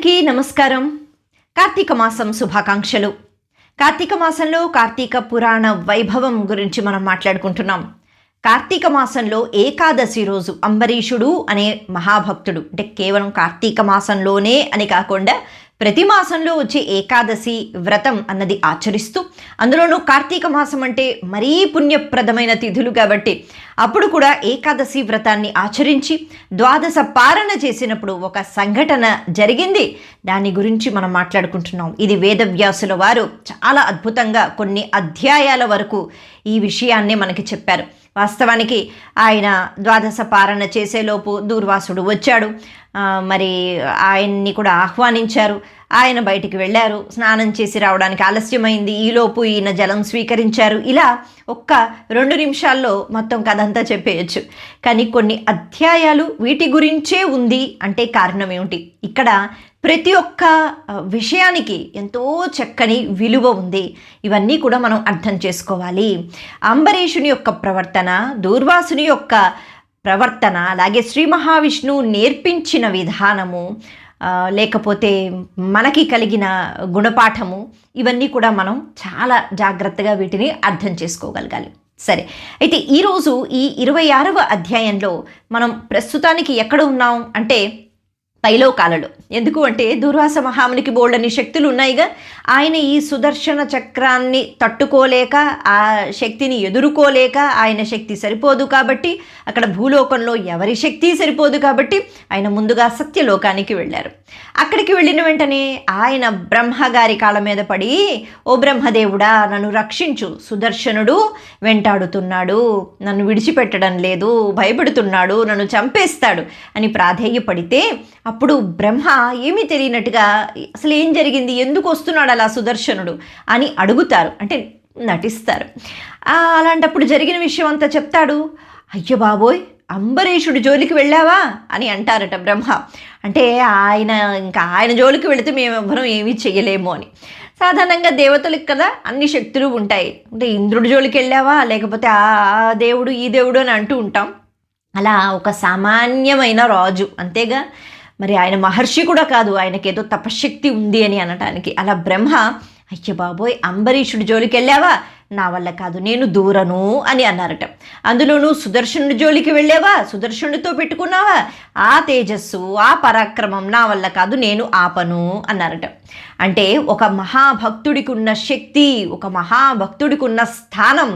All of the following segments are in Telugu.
అందరికీ నమస్కారం. కార్తీక మాసం శుభాకాంక్షలు. కార్తీక మాసంలో కార్తీక పురాణ వైభవం గురించి మనం మాట్లాడుకుంటున్నాం. కార్తీక మాసంలో ఏకాదశి రోజు అంబరీషుడు అనే మహాభక్తుడు, అంటే కేవలం కార్తీక మాసంలోనే అని కాకుండా ప్రతి మాసంలో వచ్చే ఏకాదశి వ్రతం అన్నది ఆచరిస్తూ, అందులోనూ కార్తీక మాసం అంటే మరీ పుణ్యప్రదమైన తిథులు కాబట్టి అప్పుడు కూడా ఏకాదశి వ్రతాన్ని ఆచరించి ద్వాదశ పారణ చేసినప్పుడు ఒక సంఘటన జరిగింది. దాని గురించి మనం మాట్లాడుకుంటున్నాం. ఇది వేదవ్యాసుల వారు చాలా అద్భుతంగా కొన్ని అధ్యాయాల వరకు ఈ విషయాన్ని మనకి చెప్పారు. వాస్తవానికి ఆయన ద్వాదశ పారణ చేసేలోపు దూర్వాసుడు వచ్చాడు. మరి ఆయన్ని కూడా ఆహ్వానించారు. ఆయన బయటికి వెళ్ళారు. స్నానం చేసి రావడానికి ఆలస్యమైంది. ఈలోపు ఈయన జలం స్వీకరించారు. ఇలా ఒక్క 2 నిమిషాల్లో మొత్తం కథ అంతా చెప్పేయచ్చు. కానీ కొన్ని అధ్యాయాలు వీటి గురించే ఉంది అంటే కారణం ఏమిటి? ఇక్కడ ప్రతి ఒక్క విషయానికి ఎంతో చక్కని విలువ ఉంది. ఇవన్నీ కూడా మనం అర్థం చేసుకోవాలి. అంబరీషుని యొక్క ప్రవర్తన, దూర్వాసుని యొక్క ప్రవర్తన, అలాగే శ్రీ మహావిష్ణువు నేర్పించిన విధానము, లేకపోతే మనకి కలిగిన గుణపాఠము, ఇవన్నీ కూడా మనం చాలా జాగ్రత్తగా వీటిని అర్థం చేసుకోగలగాలి. సరే, అయితే ఈరోజు ఈ 26వ అధ్యాయంలో మనం ప్రస్తుతానికి ఎక్కడ ఉన్నాం అంటే పైలోకాలలో. ఎందుకు అంటే దుర్వాస మహామునికి బోల్డని శక్తులు ఉన్నాయిగా. ఆయన ఈ సుదర్శన చక్రాన్ని తట్టుకోలేక, ఆ శక్తిని ఎదుర్కోలేక, ఆయన శక్తి సరిపోదు కాబట్టి, అక్కడ భూలోకంలో ఎవరి శక్తి సరిపోదు కాబట్టి ఆయన ముందుగా సత్యలోకానికి వెళ్ళారు. అక్కడికి వెళ్ళిన వెంటనే ఆయన బ్రహ్మగారి కాళ్ళ మీద పడి, ఓ బ్రహ్మదేవుడా నన్ను రక్షించు, సుదర్శనుడు వెంటాడుతున్నాడు, నన్ను విడిచిపెట్టడం లేదు, భయపెడుతున్నాడు, నన్ను చంపేస్తాడు అని ప్రాధేయపడితే అప్పుడు బ్రహ్మ ఏమీ తెలియనట్టుగా అసలు ఏం జరిగింది, ఎందుకు వస్తున్నాడు అలా సుదర్శనుడు అని అడుగుతారు, అంటే నటిస్తారు. అలాంటప్పుడు జరిగిన విషయం అంతా చెప్తాడు. అయ్యో బాబోయ్, అంబరీషుడి జోలికి వెళ్ళావా అని అంటారట బ్రహ్మ. అంటే ఆయన జోలికి వెళితే మేమెవ్వరం ఏమీ చెయ్యలేము అని. సాధారణంగా దేవతలకు కదా అన్ని శక్తులు ఉంటాయి. అంటే ఇంద్రుడి జోలికి వెళ్ళావా, లేకపోతే ఆ దేవుడు ఈ దేవుడు అని అంటూ ఉంటాం. అలా ఒక సామాన్యమైన రాజు అంతేగా, మరి ఆయన మహర్షి కూడా కాదు, ఆయనకేదో తపశక్తి ఉంది అని అనటానికి. అలా బ్రహ్మ అయ్య బాబోయ్ అంబరీషుడి జోలికి వెళ్ళావా, నా వల్ల కాదు, నేను దూరను అని అన్నారట. అందులోనూ సుదర్శనుడి జోలికి వెళ్ళావా, సుదర్శనుడితో పెట్టుకున్నావా, ఆ తేజస్సు ఆ పరాక్రమం నా వల్ల కాదు, నేను ఆపను అన్నారట. అంటే ఒక మహాభక్తుడికి ఉన్న శక్తి, ఒక మహాభక్తుడికి ఉన్న స్థానం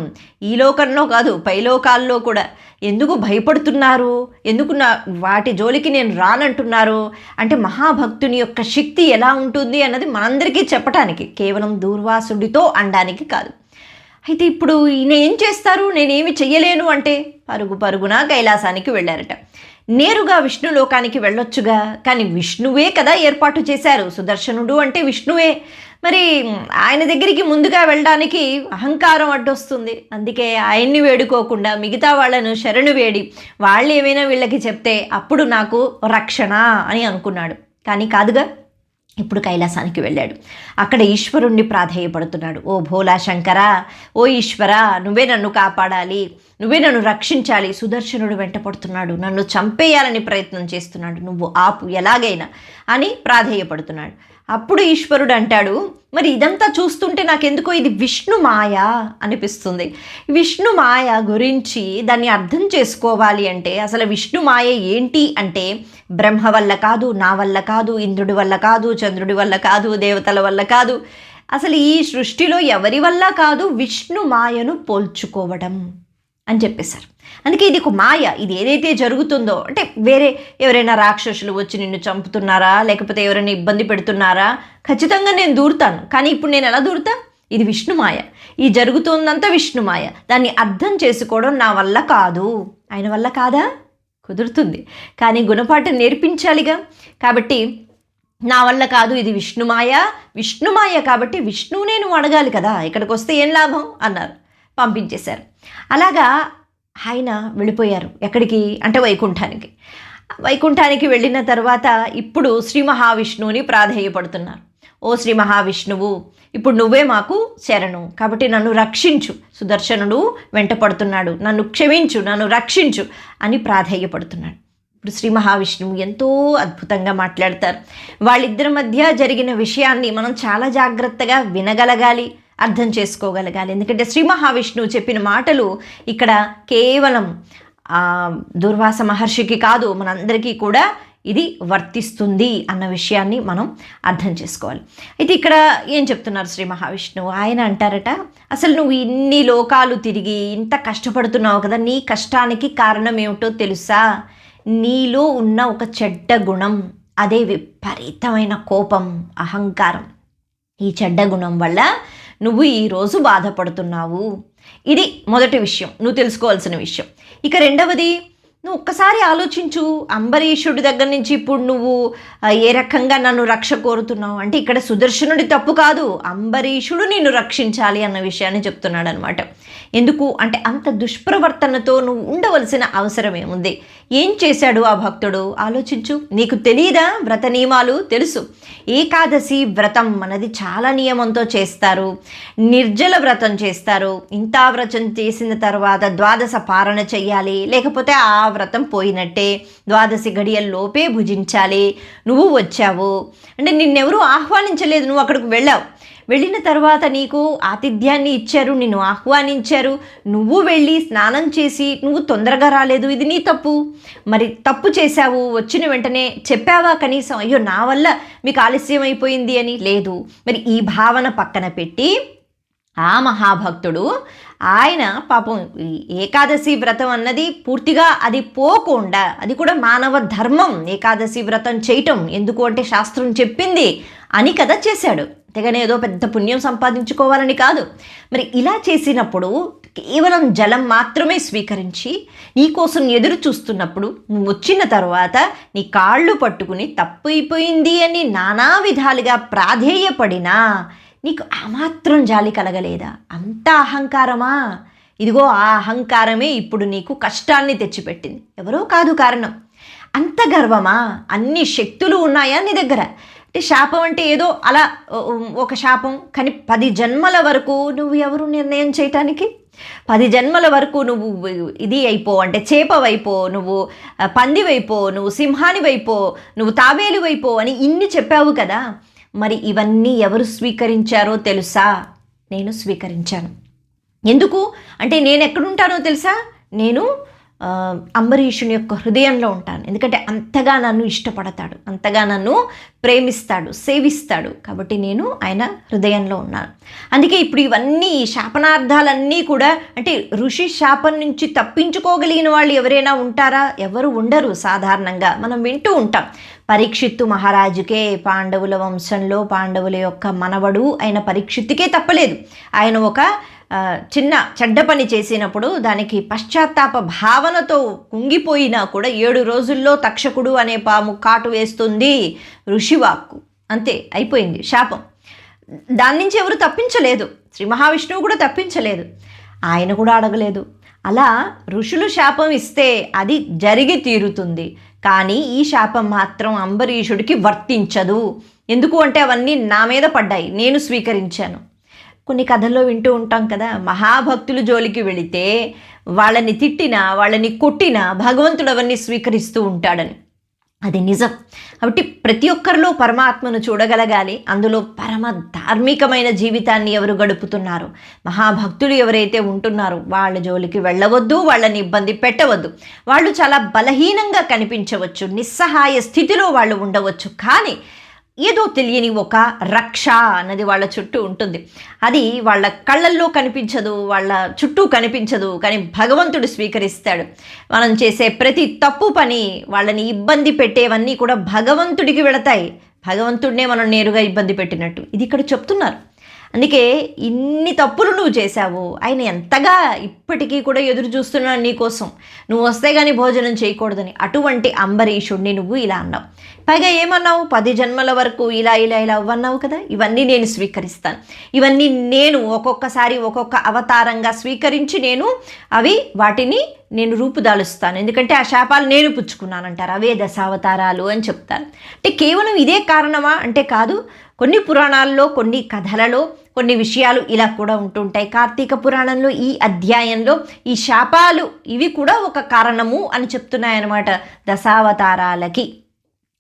ఈ లోకంలో కాదు పైలోకాల్లో కూడా. ఎందుకు భయపడుతున్నారు, ఎందుకు వాటి జోలికి నేను రానంటున్నారు అంటే మహాభక్తుని యొక్క శక్తి ఎలా ఉంటుంది అన్నది మనందరికీ చెప్పటానికి, కేవలం దూర్వాసుడితో అనడానికి కాదు. అయితే ఇప్పుడు ఈయన ఏం చేస్తారు, నేనేమి చెయ్యలేను అంటే పరుగున కైలాసానికి వెళ్ళారట. నేరుగా విష్ణులోకానికి వెళ్ళొచ్చుగా, కానీ విష్ణువే కదా ఏర్పాటు చేశారు. సుదర్శనుడు అంటే విష్ణువే. మరి ఆయన దగ్గరికి ముందుగా వెళ్ళడానికి అహంకారం అడ్డొస్తుంది. అందుకే ఆయన్ని వేడుకోకుండా మిగతా వాళ్ళను శరణు వేడి వాళ్ళు ఏమైనా వీళ్ళకి చెప్తే అప్పుడు నాకు రక్షణ అని అనుకున్నాడు. కానీ కాదుగా, ఇప్పుడు కైలాసానికి వెళ్ళాడు. అక్కడ ఈశ్వరుణ్ణి ప్రాధేయపడుతున్నాడు. ఓ భోలా శంకర, ఓ ఈశ్వర, నువ్వే నన్ను కాపాడాలి, నువ్వే నన్ను రక్షించాలి, సుదర్శనుడు వెంటపడుతున్నాడు, నన్ను చంపేయాలని ప్రయత్నం చేస్తున్నాడు, నువ్వు ఆపు ఎలాగైనా అని ప్రాధేయపడుతున్నాడు. అప్పుడు ఈశ్వరుడు అంటాడు, మరి ఇదంతా చూస్తుంటే నాకెందుకో ఇది విష్ణు మాయ అనిపిస్తుంది. విష్ణు మాయ గురించి దాన్ని అర్థం చేసుకోవాలి అంటే అసలు విష్ణు మాయ ఏంటి అంటే బ్రహ్మ వల్ల కాదు, నా వల్ల కాదు, ఇంద్రుడి వల్ల కాదు, చంద్రుడి వల్ల కాదు, దేవతల వల్ల కాదు, అసలు ఈ సృష్టిలో ఎవరి వల్ల కాదు, విష్ణు మాయను పోల్చుకోవడం అని చెప్పేశారు. అందుకే ఇది ఒక మాయ. ఇది ఏదైతే జరుగుతుందో అంటే వేరే ఎవరైనా రాక్షసులు వచ్చి నిన్ను చంపుతున్నారా, లేకపోతే ఎవరైనా ఇబ్బంది పెడుతున్నారా, ఖచ్చితంగా నేను దూరుతాను. కానీ ఇప్పుడు నేను ఎలా దూరుతా, ఇది విష్ణుమాయ, ఈ జరుగుతుందంతా విష్ణుమాయ. దాన్ని అర్థం చేసుకోవడం నా వల్ల కాదు. ఆయన వల్ల కాదా, కుదురుతుంది, కానీ గుణపాఠం నేర్పించాలిగా. కాబట్టి నా వల్ల కాదు, ఇది విష్ణుమాయ కాబట్టి విష్ణువునే నువ్వు అడగాలి కదా, ఇక్కడికి వస్తే ఏం లాభం అన్నారు. పంపించేశారు. అలాగా ఆయన వెళ్ళిపోయారు. ఎక్కడికి అంటే వైకుంఠానికి వెళ్ళిన తర్వాత ఇప్పుడు శ్రీ మహావిష్ణువుని ప్రాధేయపడుతున్నారు. ఓ శ్రీ మహావిష్ణువు, ఇప్పుడు నువ్వే మాకు శరణు, కాబట్టి నన్ను రక్షించు, సుదర్శనుడు వెంటపడుతున్నాడు, నన్ను క్షమించు, నన్ను రక్షించు అని ప్రాధేయపడుతున్నాడు. ఇప్పుడు శ్రీ మహావిష్ణువు ఎంతో అద్భుతంగా మాట్లాడతారు. వాళ్ళిద్దరి మధ్య జరిగిన విషయాన్ని మనం చాలా జాగ్రత్తగా వినగలగాలి, అర్థం చేసుకోగలగాలి. ఎందుకంటే శ్రీ మహావిష్ణువు చెప్పిన మాటలు ఇక్కడ కేవలం దుర్వాస మహర్షికి కాదు, మనందరికీ కూడా ఇది వర్తిస్తుంది అన్న విషయాన్ని మనం అర్థం చేసుకోవాలి. అయితే ఇక్కడ ఏం చెప్తున్నారు శ్రీ మహావిష్ణువు? ఆయన అంటారట, అసలు నువ్వు ఇన్ని లోకాలు తిరిగి ఇంత కష్టపడుతున్నావు కదా, నీ కష్టానికి కారణం ఏమిటో తెలుసా? నీలో ఉన్న ఒక చెడ్డ గుణం, అదే విపరీతమైన కోపం, అహంకారం. ఈ చెడ్డ గుణం వల్ల నువ్వు ఈరోజు బాధపడుతున్నావు. ఇది మొదటి విషయం, నువ్వు తెలుసుకోవాల్సిన విషయం. ఇక రెండవది, నువ్వు ఒక్కసారి ఆలోచించు, అంబరీషుడి దగ్గర నుంచి ఇప్పుడు నువ్వు ఏ రకంగా నన్ను రక్ష కోరుతున్నావు అంటే, ఇక్కడ సుదర్శనుడి తప్పు కాదు, అంబరీషుడు నిన్ను రక్షించాలి అన్న విషయాన్ని చెప్తున్నాడు అనమాట. ఎందుకు అంటే, అంత దుష్ప్రవర్తనతో నువ్వు ఉండవలసిన అవసరం ఏముంది? ఏం చేశాడు ఆ భక్తుడు? ఆలోచించు. నీకు తెలియదా? వ్రత నియమాలు తెలుసు. ఏకాదశి వ్రతం అన్నది చాలా నియమంతో చేస్తారు, నిర్జల వ్రతం చేస్తారు. ఇంత వ్రతం చేసిన తర్వాత ద్వాదశ పారణ చెయ్యాలి, లేకపోతే ఆ వ్రతం పోయినట్టే. ద్వాదశి గడియల్లోపే భుజించాలి. నువ్వు వచ్చావు అంటే నిన్నెవరూ ఆహ్వానించలేదు, నువ్వు అక్కడికి వెళ్ళావు. వెళ్ళిన తర్వాత నీకు ఆతిథ్యాన్ని ఇచ్చారు, నిన్ను ఆహ్వానించారు, నువ్వు వెళ్ళి స్నానం చేసి నువ్వు తొందరగా రాలేదు, ఇది నీ తప్పు. మరి తప్పు చేశావు, వచ్చిన వెంటనే చెప్పావా కనీసం, అయ్యో నా వల్ల మీకు ఆలస్యం అయిపోయింది అని? లేదు. మరి ఈ భావన పక్కన పెట్టి ఆ మహాభక్తుడు ఆయన పాపం ఏకాదశి వ్రతం అన్నది పూర్తిగా అది పోకుండా, అది కూడా మానవ ధర్మం ఏకాదశి వ్రతం చేయటం, ఎందుకు అంటే శాస్త్రం చెప్పింది అని కదా చేశాడు, అంతేగాని ఏదో పెద్ద పుణ్యం సంపాదించుకోవాలని కాదు. మరి ఇలా చేసినప్పుడు కేవలం జలం మాత్రమే స్వీకరించి నీకోసం ఎదురు చూస్తున్నప్పుడు నువ్వు వచ్చిన తర్వాత నీ కాళ్ళు పట్టుకుని తప్పు అయిపోయింది అని నానా విధాలుగా ప్రాధేయపడినా నీకు ఆ మాత్రం జాలి కలగలేదా? అంత అహంకారమా? ఇదిగో ఆ అహంకారమే ఇప్పుడు నీకు కష్టాన్ని తెచ్చిపెట్టింది, ఎవరో కాదు కారణం. అంత గర్వమా? అన్ని శక్తులు ఉన్నాయా నీ దగ్గర? అంటే శాపం అంటే ఏదో అలా ఒక శాపం, కానీ 10 జన్మల వరకు నువ్వు ఎవరు నిర్ణయం చేయటానికి? 10 జన్మల వరకు నువ్వు ఇది అయిపో అంటే చేపవైపో, నువ్వు పందివైపో, నువ్వు సింహానివైపో, నువ్వు తాబేలువైపో అని ఇన్ని చెప్పావు కదా. మరి ఇవన్నీ ఎవరు స్వీకరించారో తెలుసా? నేను స్వీకరించాను. ఎందుకు అంటే నేను ఎక్కడుంటానో తెలుసా? నేను అంబరీషుని యొక్క హృదయంలో ఉంటాను. ఎందుకంటే అంతగా నన్ను ఇష్టపడతాడు, అంతగా నన్ను ప్రేమిస్తాడు, సేవిస్తాడు. కాబట్టి నేను ఆయన హృదయంలో ఉన్నాను. అందుకే ఇప్పుడు ఇవన్నీ ఈ శాపనార్థాలన్నీ కూడా, అంటే ఋషి శాపం నుంచి తప్పించుకోగలిగిన వాళ్ళు ఎవరైనా ఉంటారా? ఎవరు ఉండరు. సాధారణంగా మనం వింటూ ఉంటాం, పరీక్షిత్తు మహారాజుకే, పాండవుల వంశంలో పాండవుల యొక్క మనవడు అయిన పరీక్షిత్తుకే తప్పలేదు. ఆయన ఒక చిన్న చెడ్డ పని చేసినప్పుడు దానికి పశ్చాత్తాప భావనతో కుంగిపోయినా కూడా 7 రోజుల్లో తక్షకుడు అనే పాము కాటు వేస్తుంది, ఋషివాక్కు. అంతే, అయిపోయింది శాపం. దాని నుంచి ఎవరు తప్పించలేదు, శ్రీ మహావిష్ణువు కూడా తప్పించలేదు, ఆయన కూడా అడగలేదు. అలా ఋషులు శాపం ఇస్తే అది జరిగి తీరుతుంది, కానీ ఈ శాపం మాత్రం అంబరీషుడికి వర్తించదు. ఎందుకు అంటే అవన్నీ నా మీద పడ్డాయి, నేను స్వీకరించాను. కొన్ని కథల్లో వింటూ ఉంటాం కదా, మహాభక్తులు జోలికి వెళితే వాళ్ళని తిట్టినా వాళ్ళని కొట్టినా భగవంతుడు అవన్నీ స్వీకరిస్తూ ఉంటాడని. అది నిజం. కాబట్టి ప్రతి ఒక్కరిలో పరమాత్మను చూడగలగాలి. అందులో పరమ ధార్మికమైన జీవితాన్ని ఎవరు గడుపుతున్నారు, మహాభక్తులు ఎవరైతే ఉంటున్నారో వాళ్ళ జోలికి వెళ్ళవద్దు, వాళ్ళని ఇబ్బంది పెట్టవద్దు. వాళ్ళు చాలా బలహీనంగా కనిపించవచ్చు, నిస్సహాయ స్థితిలో వాళ్ళు ఉండవచ్చు, కానీ ఏదో తెలియని ఒక రక్ష అన్నది వాళ్ళ చుట్టూ ఉంటుంది. అది వాళ్ళ కళ్ళల్లో కనిపించదు, వాళ్ళ చుట్టూ కనిపించదు, కానీ భగవంతుడు స్వీకరిస్తాడు. మనం చేసే ప్రతి తప్పు పని, వాళ్ళని ఇబ్బంది పెట్టేవన్నీ కూడా భగవంతుడికి వెళతాయి. భగవంతుడినే మనం నేరుగా ఇబ్బంది పెట్టినట్టు ఇది ఇక్కడ చెప్తున్నారు. అందుకే ఇన్ని తప్పులు నువ్వు చేశావు, ఆయన ఎంతగా ఇప్పటికీ కూడా ఎదురు చూస్తున్నాడు నీకోసం, నువ్వు వస్తే కానీ భోజనం చేయకూడదని. అటువంటి అంబరీషుడిని నువ్వు ఇలా అన్నావు. పైగా ఏమన్నావు? 10 జన్మల వరకు ఇలా ఇలా ఇలా అవ్వన్నావు కదా. ఇవన్నీ నేను స్వీకరిస్తాను, ఇవన్నీ నేను ఒక్కొక్కసారి ఒక్కొక్క అవతారంగా స్వీకరించి వాటిని నేను రూపుదాలుస్తాను. ఎందుకంటే ఆ శాపాలు నేను పుచ్చుకున్నానంటారు, అవే దశావతారాలు అని చెప్తారు. అంటే కేవలం ఇదే కారణమా అంటే కాదు. కొన్ని పురాణాల్లో, కొన్ని కథలలో కొన్ని విషయాలు ఇలా కూడా ఉంటుంటాయి. కార్తీక పురాణంలో ఈ అధ్యాయంలో ఈ శాపాలు ఇవి కూడా ఒక కారణము అని చెప్తున్నాయన్నమాట దశావతారాలకి.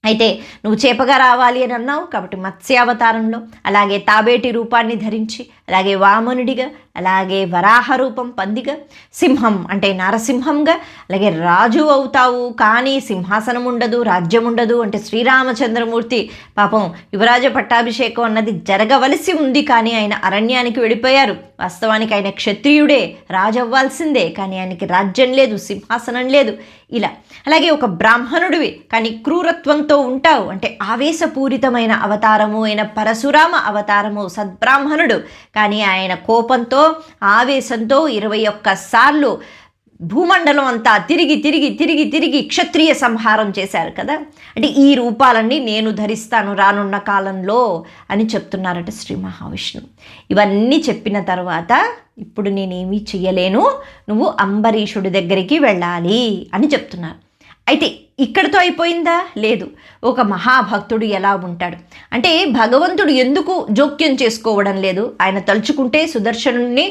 అయితే నువ్వు చేపగా రావాలి అని అన్నావు కాబట్టి మత్స్యావతారంలో, అలాగే తాబేటి రూపాన్ని ధరించి, అలాగే వామనుడిగా, అలాగే వరాహ రూపం పందిగా, సింహం అంటే నరసింహంగా, అలాగే రాజు అవుతావు కానీ సింహాసనం ఉండదు, రాజ్యం ఉండదు అంటే శ్రీరామచంద్రమూర్తి పాపం యువరాజ పట్టాభిషేకం అన్నది జరగవలసి ఉంది కానీ ఆయన అరణ్యానికి వెళ్ళిపోయారు. వాస్తవానికి ఆయన క్షత్రియుడే, రాజు అవ్వాల్సిందే కానీ ఆయనకి రాజ్యం లేదు, సింహాసనం లేదు. ఇలా అలాగే ఒక బ్రాహ్మణుడివి కానీ క్రూరత్వంతో ఉంటావు అంటే ఆవేశపూరితమైన అవతారము అయిన పరశురామ అవతారము సద్బ్రాహ్మణుడు కానీ ఆయన కోపంతో ఆవేశంతో 21 సార్లు భూమండలం అంతా తిరిగి తిరిగి తిరిగి తిరిగి క్షత్రియ సంహారం చేశారు కదా. అంటే ఈ రూపాలన్నీ నేను ధరిస్తాను రానున్న కాలంలో అని చెప్తున్నారట శ్రీ మహావిష్ణువు. ఇవన్నీ చెప్పిన తర్వాత ఇప్పుడు నేనేమీ చెయ్యలేను, నువ్వు అంబరీషుడి దగ్గరికి వెళ్ళాలి అని చెప్తున్నారు. అయితే ఇక్కడితో అయిపోయిందా? లేదు. ఒక మహాభక్తుడు ఎలా ఉంటాడు అంటే భగవంతుడు ఎందుకు జోక్యం చేసుకోవడం లేదు? ఆయన తలుచుకుంటే సుదర్శనుడిని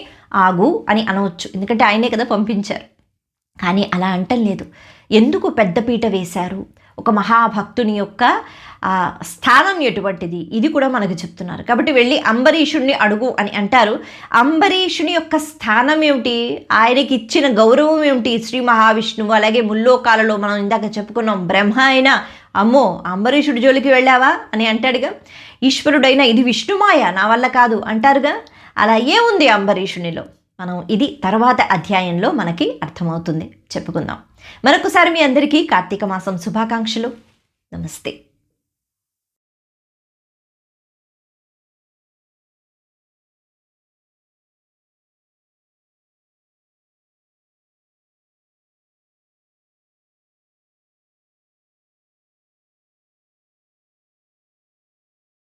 ఆగు అని అనవచ్చు, ఎందుకంటే ఆయనే కదా పంపించారు. కానీ అలా అంటం లేదు. ఎందుకు పెద్దపీట వేశారు? ఒక మహాభక్తుని యొక్క స్థానం ఎటువంటిది ఇది కూడా మనకు చెప్తున్నారు. కాబట్టి వెళ్ళి అంబరీషుడిని అడుగు అని అంటారు. అంబరీషుని యొక్క స్థానం ఏమిటి, ఆయనకి ఇచ్చిన గౌరవం ఏమిటి? శ్రీ మహావిష్ణువు అలాగే ముల్లోకాలలో మనం ఇందాక చెప్పుకున్నాం బ్రహ్మ అయినా అమ్మో అంబరీషుడి జోలికి వెళ్ళావా అని అంటాడుగా. ఈశ్వరుడైనా ఇది విష్ణుమాయ నా వల్ల కాదు అంటారుగా. అలా ఏముంది అంబరీషునిలో? మనం ఇది తర్వాత అధ్యాయంలో మనకి అర్థమవుతుంది, చెప్పుకుందాం. మరొకసారి మీ అందరికీ కార్తీక మాసం శుభాకాంక్షలు. నమస్తే.